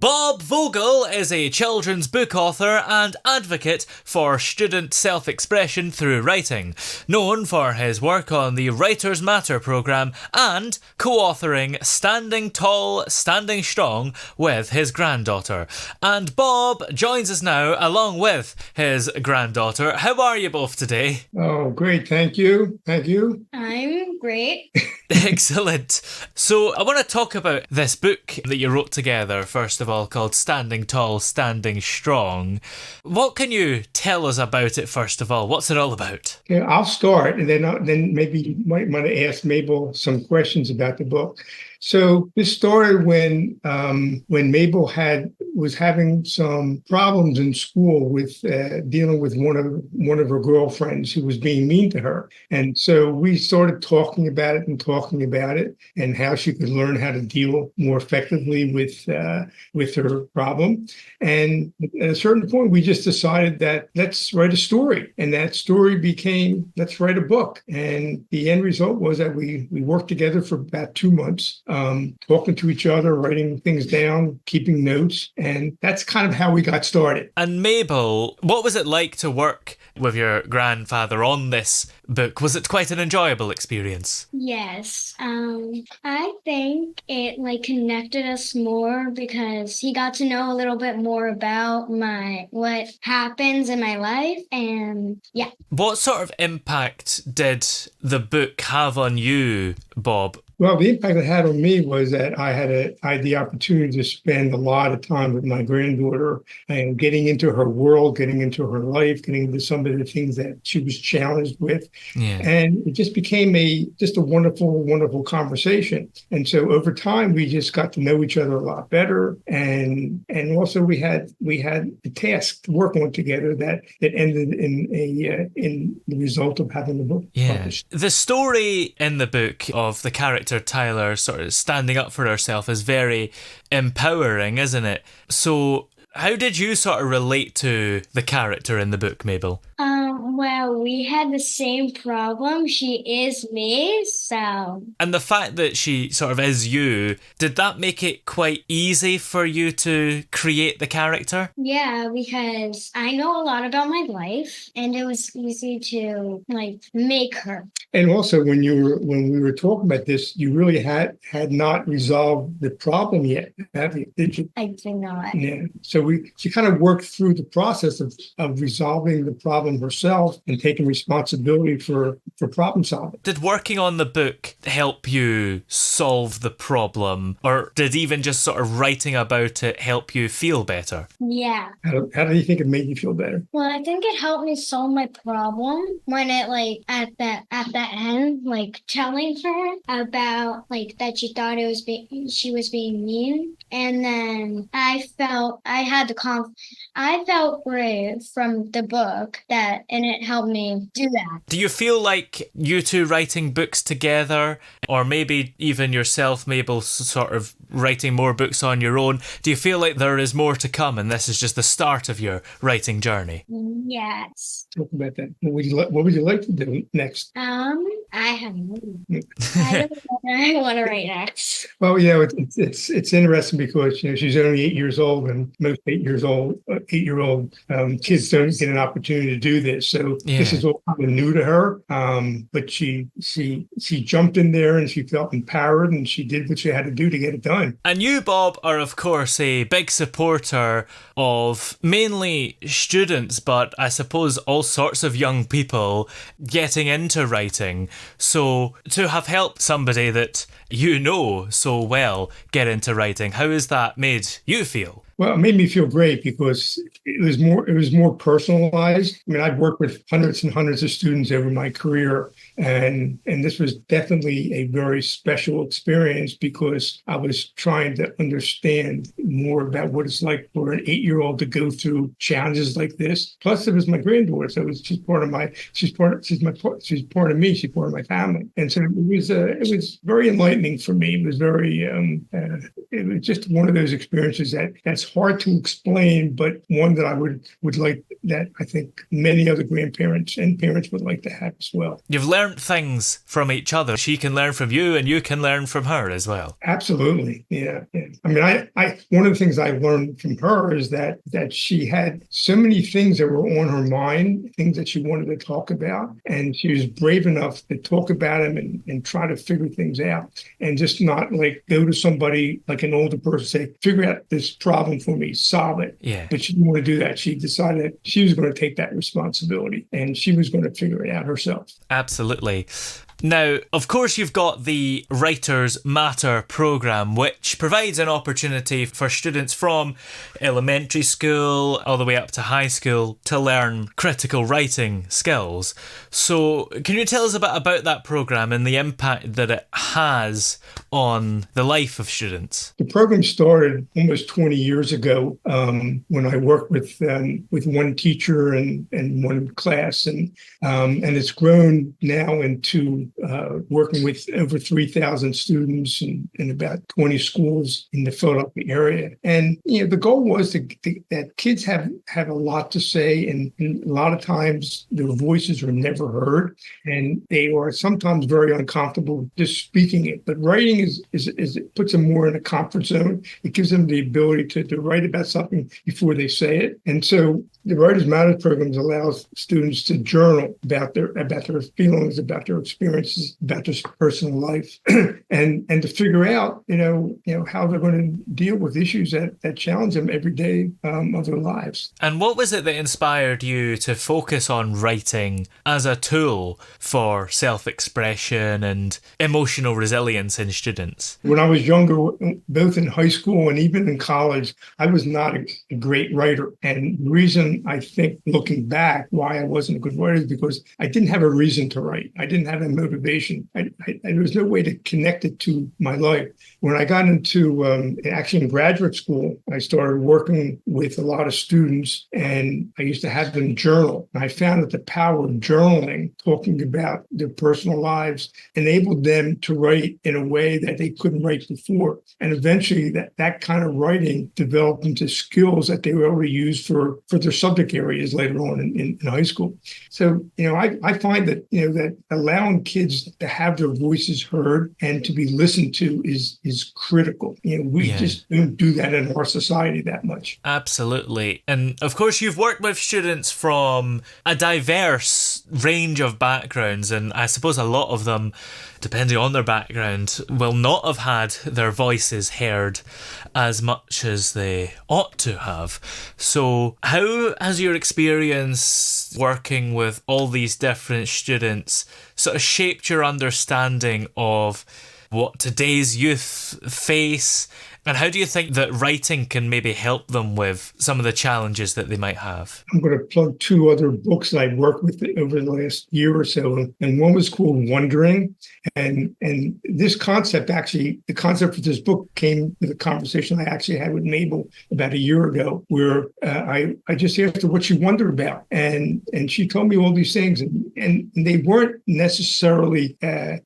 Bob Vogel is a children's book author and advocate for student self-expression through writing, known for his work on the Writers Matter programme and co-authoring Standing Tall, Standing Strong with his granddaughter. And Bob joins us now along with his granddaughter. How are you both today? Oh, great. Thank you. Thank you. I'm great. Excellent. So I want to talk about this book that you wrote together, first of all, called Standing Tall, Standing Strong. What can you tell us about it, first of all? What's it all about? Yeah, I'll start, and then maybe you might want to ask Mabel some questions about the book. So this started when Mabel was having some problems in school with dealing with one of her girlfriends who was being mean to her, and so we started talking about it and how she could learn how to deal more effectively with her problem. And at a certain point, we just decided that let's write a story, and that story became let's write a book. And the end result was that we worked together for about 2 months. Talking to each other, writing things down, keeping notes. And that's kind of how we got started. And Mabel, what was it like to work with your grandfather on this book? Was it quite an enjoyable experience? Yes. I think it connected us more because he got to know a little bit more about what happens in my life, and yeah. What sort of impact did the book have on you, Bob? Well, the impact it had on me was that I had the opportunity to spend a lot of time with my granddaughter and getting into her world, getting into her life, getting into some of the things that she was challenged with. Yeah. And it just became a wonderful, wonderful conversation. And so over time, we just got to know each other a lot better. And also we had a task to work on together that ended in the result of having the book published. The story in the book of the character Tyler sort of standing up for herself is very empowering, isn't it? So how did you sort of relate to the character in the book, Mabel? Well, we had the same problem. She is me, so... And the fact that she sort of is you, did that make it quite easy for you to create the character? Yeah, because I know a lot about my life, and it was easy to, make her. And also, when we were talking about this, you really had not resolved the problem yet, have you? Did you? I did not. Yeah. So she kind of worked through the process of resolving the problem herself and taking responsibility for problem solving. Did working on the book help you solve the problem, or did even just sort of writing about it help you feel better? Yeah. How do you think it made you feel better? Well, I think it helped me solve my problem when it at the end, telling her about that she thought she was being mean, and then I felt brave from the book and it helped me do that. Do you feel like you two writing books together, or maybe even yourself, Mabel, sort of writing more books on your own, do you feel like there is more to come and this is just the start of your writing journey? Yes. Talk about that. What would you like to do next? I have no idea. I don't know what I want to write next. Well, yeah, it's interesting because she's only 8 years old, and most 8-year-old kids don't get an opportunity to do this. So This is all kind of new to her. But she jumped in there and she felt empowered and she did what she had to do to get it done. And you, Bob, are of course a big supporter of mainly students, but I suppose all sorts of young people getting into writing. So to have helped somebody that you know so well get into writing, how has that made you feel? Well, it made me feel great because it was more personalized. I mean, I've worked with hundreds and hundreds of students over my career, and this was definitely a very special experience because I was trying to understand more about what it's like for an 8-year-old to go through challenges like this. Plus, it was my granddaughter, so she's part of me, she's part of my family, and so it was very enlightening for me. It was very it was just one of those experiences that's hard to explain, but one that I would like, that I think many other grandparents and parents would like to have as well. You've learned things from each other. She can learn from you and you can learn from her as well. Absolutely. Yeah. I mean, I one of the things I learned from her is that she had so many things that were on her mind, things that she wanted to talk about. And she was brave enough to talk about them and try to figure things out, and just not like go to somebody like an older person, say, figure out this problem for me, solve it. Yeah. But she didn't want to do that. She decided that she was going to take that responsibility and she was going to figure it out herself. Absolutely. Now, of course, you've got the Writers Matter programme, which provides an opportunity for students from elementary school all the way up to high school to learn critical writing skills. So can you tell us a bit about that programme and the impact that it has on the life of students? The program started almost 20 years ago when I worked with one teacher and one class, and it's grown now into working with over 3,000 students in about 20 schools in the Philadelphia area. And the goal was that kids have a lot to say, and a lot of times their voices are never heard, and they are sometimes very uncomfortable just speaking it. But writing is it puts them more in a comfort zone. It gives them the ability to write about something before they say it. And so the Writers Matter programs allows students to journal about their feelings, about their experiences, about their personal life, and to figure out how they're going to deal with issues that challenge them every day of their lives. And what was it that inspired you to focus on writing as a tool for self-expression and emotional resilience in students? When I was younger, both in high school and even in college, I was not a great writer. And the reason I think, looking back, why I wasn't a good writer is because I didn't have a reason to write. I didn't have a motivation. There was no way to connect it to my life. When I got into actually in graduate school, I started working with a lot of students, and I used to have them journal. And I found that the power of journaling, talking about their personal lives, enabled them to write in a way that they couldn't write before. And eventually that kind of writing developed into skills that they were able to use for their subject areas later on in high school. So, I find that, that allowing kids to have their voices heard and to be listened to is critical. We just don't do that in our society that much. Absolutely. And of course, you've worked with students from a diverse range of backgrounds, and I suppose a lot of them, depending on their background, will not have had their voices heard as much as they ought to have. So how has your experience working with all these different students sort of shaped your understanding of what today's youth face? And how do you think that writing can maybe help them with some of the challenges that they might have? I'm going to plug two other books that I've worked with over the last year or so. And one was called Wondering. And this concept, actually, the concept for this book came with a conversation I actually had with Mabel about a year ago, where I just asked her what she wondered about. And she told me all these things. And they weren't necessarily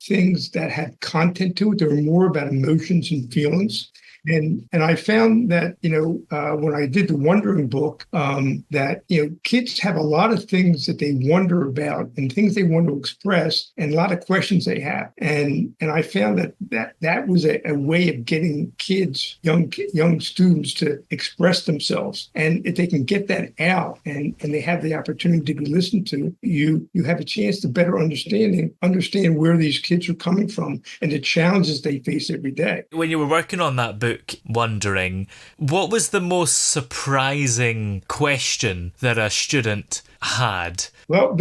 things that had content to it. They were more about emotions and feelings. And I found that, when I did the Wondering book, that, kids have a lot of things that they wonder about and things they want to express and a lot of questions they have. And I found that was a way of getting kids, young students to express themselves. And if they can get that out and they have the opportunity to be listened to, you have a chance to better understand where these kids are coming from and the challenges they face every day. When you were working on that book, Wondering, what was the most surprising question that a student had? Well,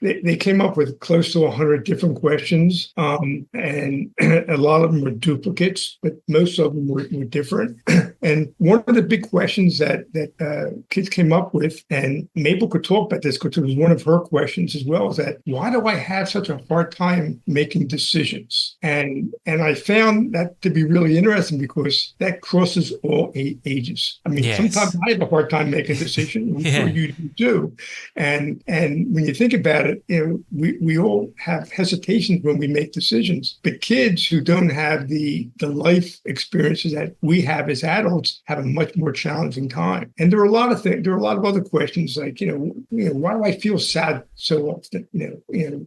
they came up with close to 100 different questions, and a lot of them were duplicates, but most of them were different. And one of the big questions that kids came up with, and Mabel could talk about this because it was one of her questions as well, is that why do I have such a hard time making decisions? And I found that to be really interesting because that crosses all ages. I mean, Sometimes I have a hard time making a decision, I'm sure you do. And And when you think about it, we all have hesitations when we make decisions. But kids who don't have the life experiences that we have as adults have a much more challenging time. And there are a lot of things. There are a lot of other questions like, why do I feel sad so often?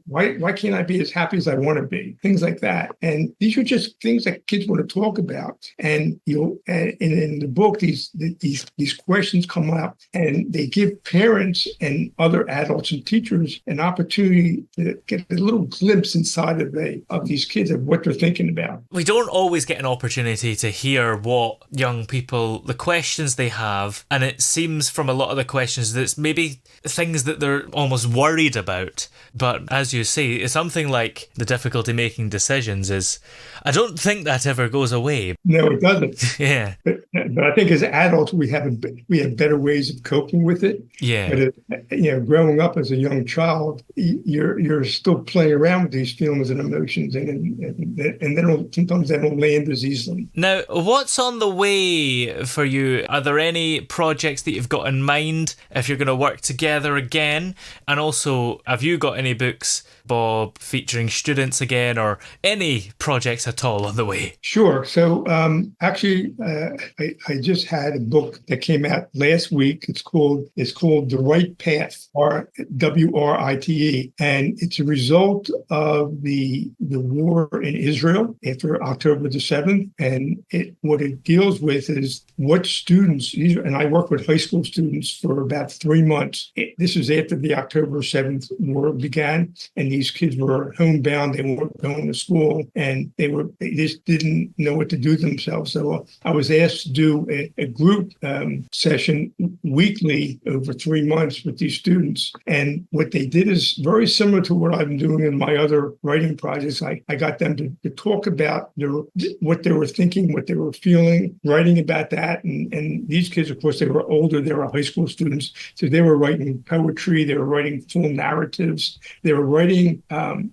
Why can't I be as happy as I want to be? Things like that. And these are just things that kids want to talk about. And in the book, these questions come up, and they give parents and other adults and teachers an opportunity to get a little glimpse inside of these kids of what they're thinking about. We don't always get an opportunity to hear what young people, the questions they have, and it seems from a lot of the questions that it's maybe things that they're almost worried about. But as you say, something like the difficulty making decisions I don't think that ever goes away. No, it doesn't. Yeah. But I think as adults, we have better ways of coping with it. Yeah. But growing up as a young child, you're still playing around with these feelings and emotions, and sometimes they don't land as easily. Now, what's on the way for you? Are there any projects that you've got in mind if you're going to work together again? And also, have you got any books, Bob, featuring students again, or any projects at all on the way? Sure. So actually, I just had a book that came out last week. It's called The Right Path, or WRITE, and it's a result of the war in Israel after October the 7th. And what it deals with is what students, and I work with high school students for about 3 months. This was after the October 7th war began, and these kids were homebound. They weren't going to school, and they just didn't know what to do themselves. So I was asked to do a group session weekly over 3 months with these students. And what they did is very similar to what I've been doing in my other writing projects. I got them to talk about what they were thinking, what they were feeling, writing about that. And these kids, of course, they were older. They were high school students. So they were writing poetry. They were writing full narratives. They were writing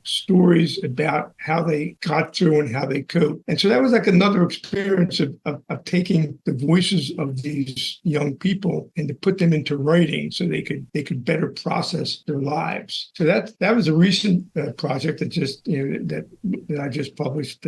stories about how they got through and how they cope. And so that was like another experience of taking the voices of these young people and to put them into writing so they could better process their lives. So that was a recent project that I just published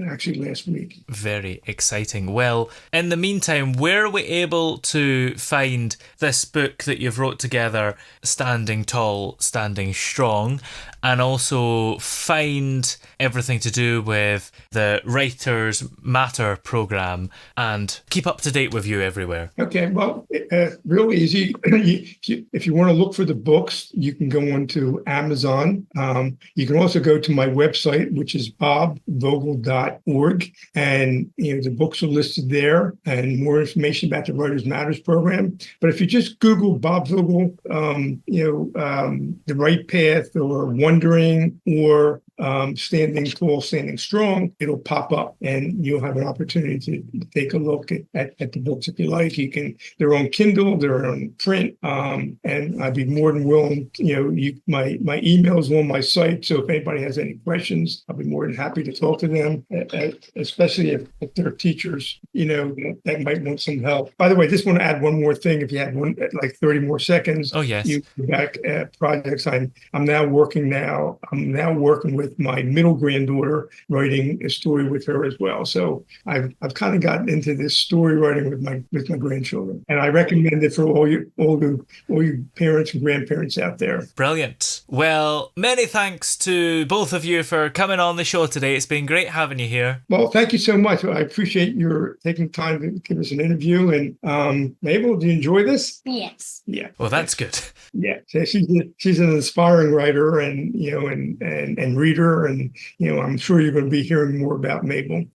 actually last week. Very exciting. Well, in the meantime, where are we able to find this book that you've wrote together, Standing Tall, Standing Strong, and also find everything to do with the Writers Matter program and keep up to date with you everywhere? Okay, well, real easy. If you want to look for the books, you can go on to Amazon. You can also go to my website, which is bobvogel.org, and the books are listed there and more information about the Writers Matters program. But if you just Google Bob Vogel, The Right Path, or Wondering, or Standing Tall, Standing Strong, it'll pop up, and you'll have an opportunity to take a look at the books if you like. They're on Kindle, they're on print, and I'd be more than willing. My email's on my site, so if anybody has any questions, I'll be more than happy to talk to them, especially if they're teachers, that might want some help. By the way, just want to add one more thing. If you had 30 more seconds. Oh yes. You back at projects. I'm now working with my middle granddaughter, writing a story with her as well. So I've kind of gotten into this story writing with my grandchildren, and I recommend it for all you parents and grandparents out there. Brilliant. Well, many thanks to both of you for coming on the show today. It's been great having you here. Well, thank you so much. I appreciate your taking time to give us an interview. And Mabel, do you enjoy this? Yes. Yeah. Well, that's good. Yeah. So she's an inspiring writer and reader, and I'm sure you're going to be hearing more about Mabel.